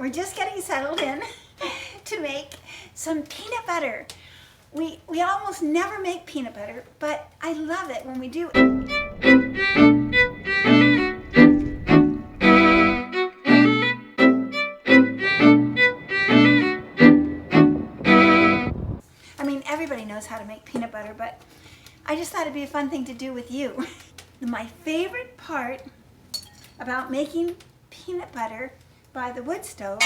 we're just getting settled in to make some peanut butter. We almost never make peanut butter, but I love it when we do. I mean, everybody knows how to make peanut butter, but I just thought it'd be a fun thing to do with you. My favorite part about making peanut butter by the wood stove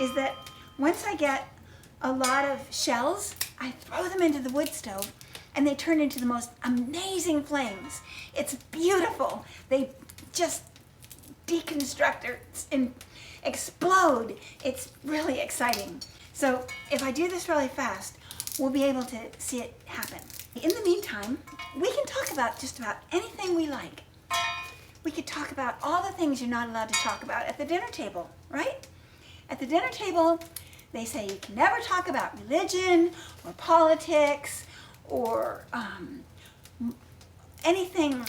is that once I get a lot of shells, I throw them into the wood stove and they turn into the most amazing flames. It's beautiful. They just deconstruct and explode. It's really exciting. So if I do this really fast, we'll be able to see it happen. In the meantime, we can talk about just about anything we like. We could talk about all the things you're not allowed to talk about at the dinner table, right? At the dinner table, they say you can never talk about religion or politics or anything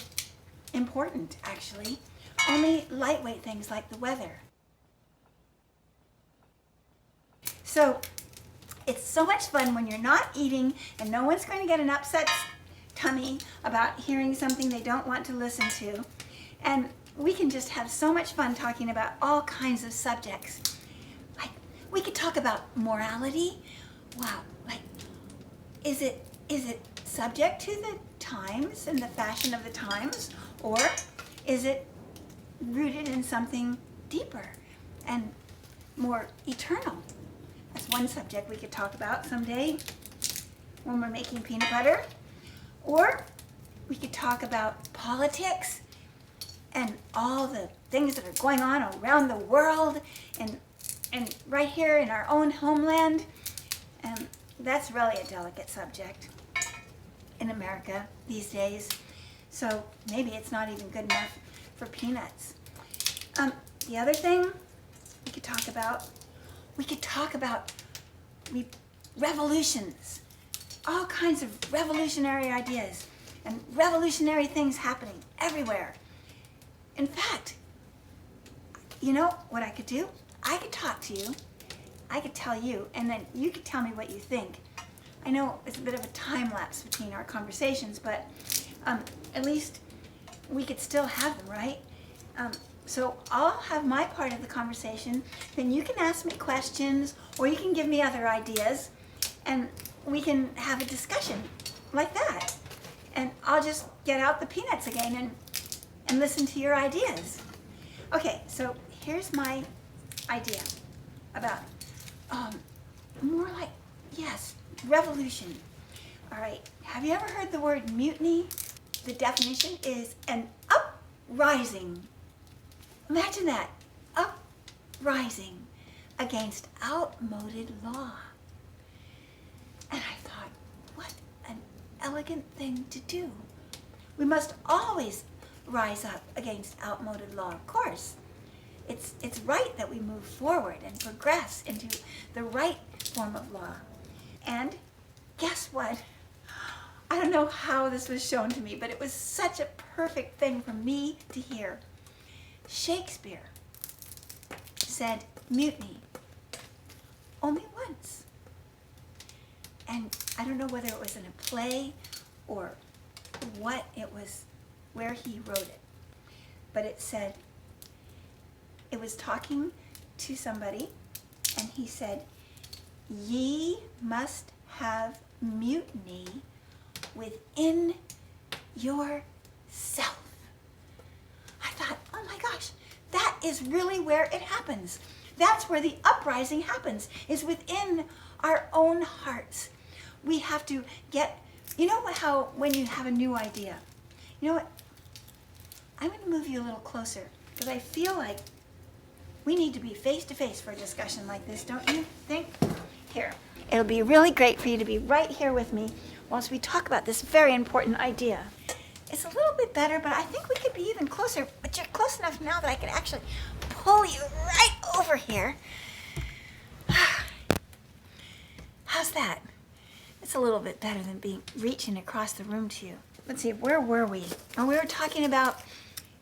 important, actually. Only lightweight things like the weather. So it's so much fun when you're not eating and no one's going to get an upset tummy about hearing something they don't want to listen to. And we can just have so much fun talking about all kinds of subjects. Like, we could talk about morality. Wow, like, is it subject to the times and the fashion of the times? Or is it rooted in something deeper and more eternal? That's one subject we could talk about someday when we're making peanut butter. Or we could talk about politics and all the things that are going on around the world and right here in our own homeland. And that's really a delicate subject in America these days. So maybe it's not even good enough for peanuts. The other thing we could talk about revolutions, all kinds of revolutionary ideas and revolutionary things happening everywhere. In fact, you know what I could do? I could talk to you, I could tell you, and then you could tell me what you think. I know it's a bit of a time lapse between our conversations, but at least we could still have them, right? So I'll have my part of the conversation, then you can ask me questions, or you can give me other ideas, and we can have a discussion like that. And I'll just get out the peanuts again and listen to your ideas. Okay, so here's my idea about more like, yes, revolution. All right, have you ever heard the word mutiny? The definition is an uprising. Imagine that, uprising against outmoded law. And I thought, what an elegant thing to do. We must always rise up against outmoded law, of course. It's right that we move forward and progress into the right form of law. And guess what? I don't know how this was shown to me, but it was such a perfect thing for me to hear. Shakespeare said mutiny only once. And I don't know whether it was in a play or what it was, where he wrote it. But it said, it was talking to somebody, and he said, "Ye must have mutiny within yourself." I thought, oh my gosh, that is really where it happens. That's where the uprising happens, is within our own hearts. We have to get, you know how when you have a new idea, you know what? I'm going to move you a little closer because I feel like we need to be face to face for a discussion like this, don't you think? Here, it'll be really great for you to be right here with me whilst we talk about this very important idea. It's a little bit better, but I think we could be even closer. But you're close enough now that I can actually pull you right over here. How's that? It's a little bit better than reaching across the room to you. Let's see, where were we? Oh, we were talking about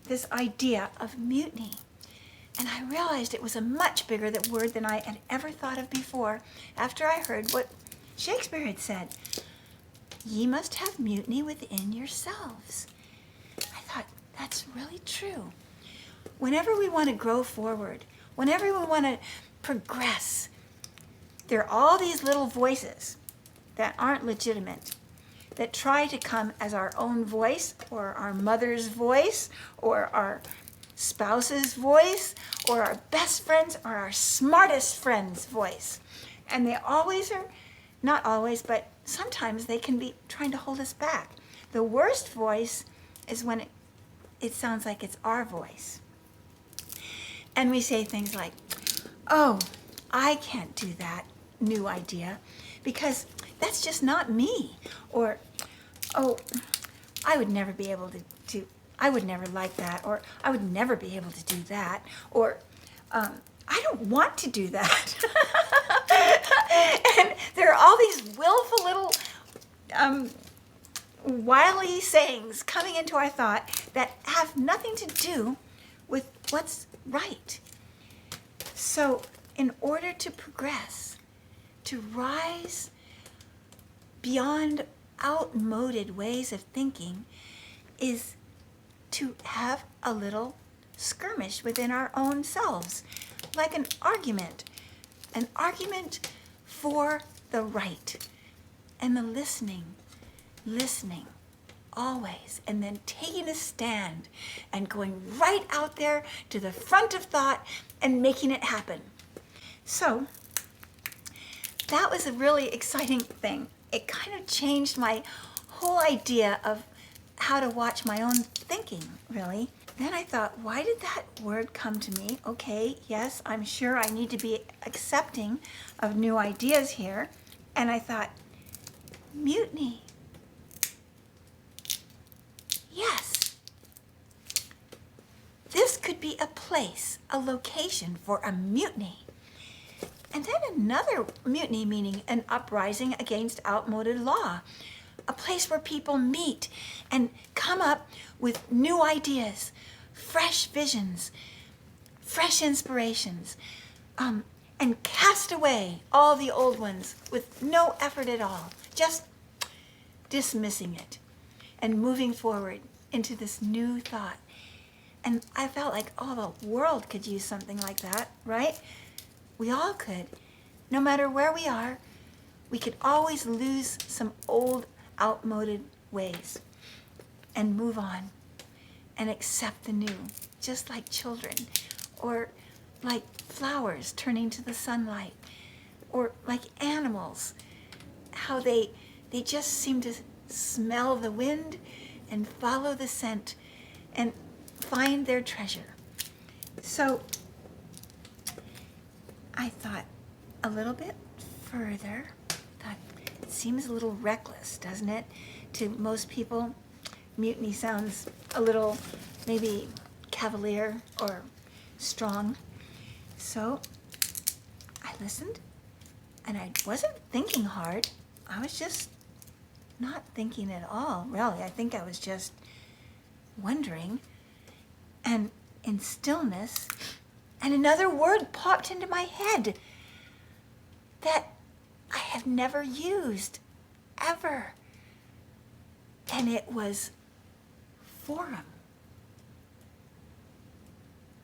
this idea of mutiny. And I realized it was a much bigger word than I had ever thought of before after I heard what Shakespeare had said. Ye must have mutiny within yourselves. I thought, that's really true. Whenever we want to grow forward, whenever we want to progress, there are all these little voices that aren't legitimate, that try to come as our own voice, or our mother's voice, or our spouse's voice, or our best friend's, or our smartest friend's voice. And they always are, not always, but sometimes they can be trying to hold us back. The worst voice is when it sounds like it's our voice. And we say things like, oh, I can't do that new idea because that's just not me. Or, oh, I would never be able to I would never like that. Or I would never be able to do that. Or, I don't want to do that. And there are all these willful little wily sayings coming into our thought that have nothing to do with what's right. So in order to progress, to rise beyond outmoded ways of thinking, is to have a little skirmish within our own selves, like an argument for the right, and the listening always, and then taking a stand and going right out there to the front of thought and making it happen. So that was a really exciting thing. It kind of changed my whole idea of how to watch my own thinking, really. Then I thought, why did that word come to me? Okay, yes, I'm sure I need to be accepting of new ideas here. And I thought, mutiny. Yes. This could be a place, a location for a mutiny. And then another mutiny, meaning an uprising against outmoded law. A place where people meet and come up with new ideas, fresh visions, fresh inspirations, and cast away all the old ones with no effort at all, just dismissing it and moving forward into this new thought. And I felt like, oh, the world could use something like that, right? We all could. No matter where we are, we could always lose some old, outmoded ways and move on and accept the new, just like children, or like flowers turning to the sunlight, or like animals, how they just seem to smell the wind and follow the scent and find their treasure. So I thought a little bit further. Thought, it seems a little reckless, doesn't it? To most people, mutiny sounds a little maybe cavalier or strong. So I listened, and I wasn't thinking hard. I was just not thinking at all, really. I think I was just wondering. And in stillness, and another word popped into my head that I have never used, ever. And it was forum.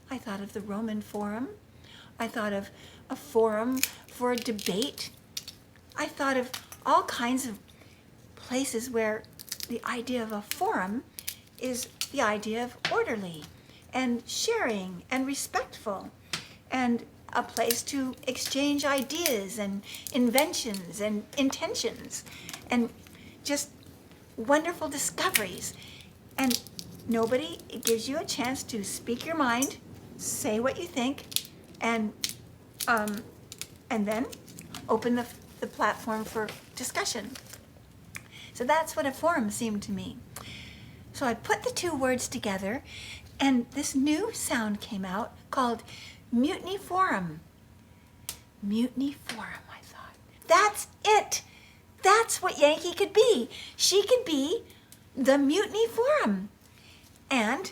I thought of the Roman Forum. I thought of a forum for a debate. I thought of all kinds of places where the idea of a forum is the idea of orderly and sharing and respectful, and a place to exchange ideas and inventions and intentions and just wonderful discoveries. And nobody, it gives you a chance to speak your mind, say what you think, and then open the platform for discussion. So that's what a forum seemed to me. So I put the two words together, and this new sound came out called Mutiny Forum. Mutiny Forum, I thought. That's it. That's what Yankee could be. She could be the Mutiny Forum. And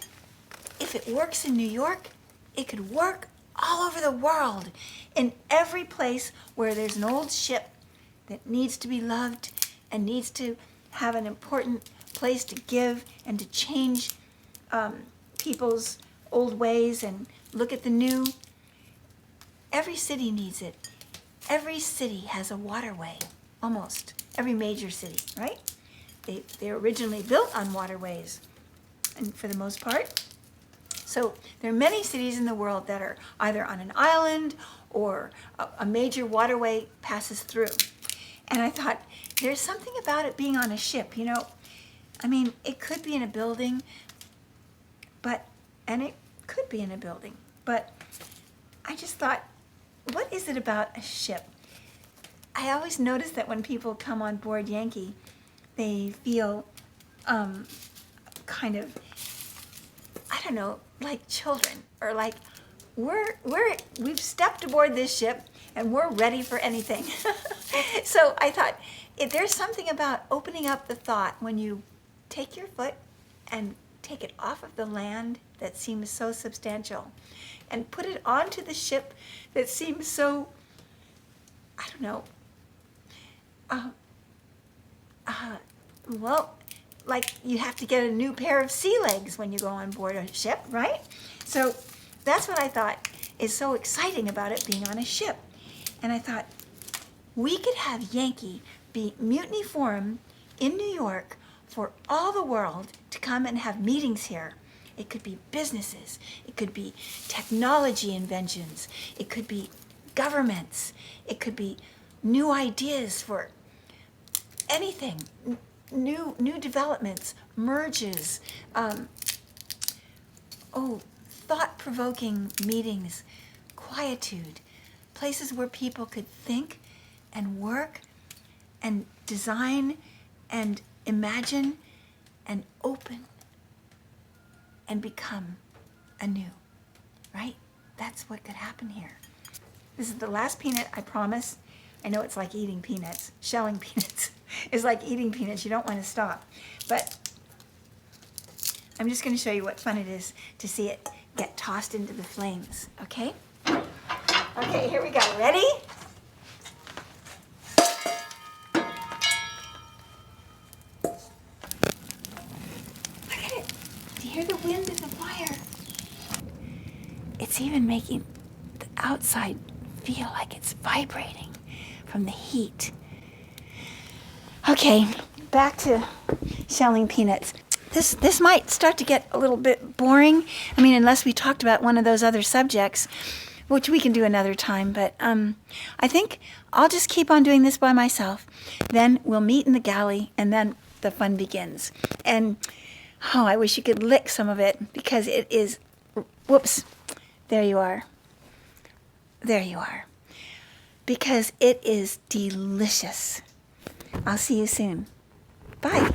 if it works in New York, it could work all over the world, in every place where there's an old ship that needs to be loved and needs to have an important place to give and to change people's old ways and look at the new. Every city needs it. Every city has a waterway, almost. Every major city, right? They're originally built on waterways, and for the most part. So there are many cities in the world that are either on an island or a major waterway passes through. And I thought, there's something about it being on a ship, you know. I mean, it could be in a building, and it could be in a building, but I just thought, what is it about a ship? I always notice that when people come on board Yankee, they feel kind of, I don't know, like children, or like we've stepped aboard this ship and we're ready for anything. So I thought, if there's something about opening up the thought when you take your foot and take it off of the land that seems so substantial and put it onto the ship that seems so, I don't know, well, like you have to get a new pair of sea legs when you go on board a ship, right? So that's what I thought is so exciting about it being on a ship. And I thought, we could have Yankee be Mutiny Forum in New York for all the world to come and have meetings here. It could be businesses, it could be technology inventions, it could be governments, it could be new ideas for anything, new developments, merges, thought-provoking meetings, quietude, places where people could think and work and design and imagine and open and become anew, right? That's what could happen here. This is the last peanut, I promise. I know it's like eating peanuts. Shelling peanuts is like eating peanuts. You don't want to stop. But I'm just going to show you what fun it is to see it get tossed into the flames, okay? Okay, here we go. Ready? Look at it. Do you hear the wind of the fire? It's even making the outside feel like it's vibrating from the heat. Okay, back to shelling peanuts. This might start to get a little bit boring. I mean, unless we talked about one of those other subjects, which we can do another time. But I think I'll just keep on doing this by myself. Then we'll meet in the galley, and then the fun begins. And, oh, I wish you could lick some of it, because it is, whoops, there you are. There you are. Because it is delicious. I'll see you soon. Bye.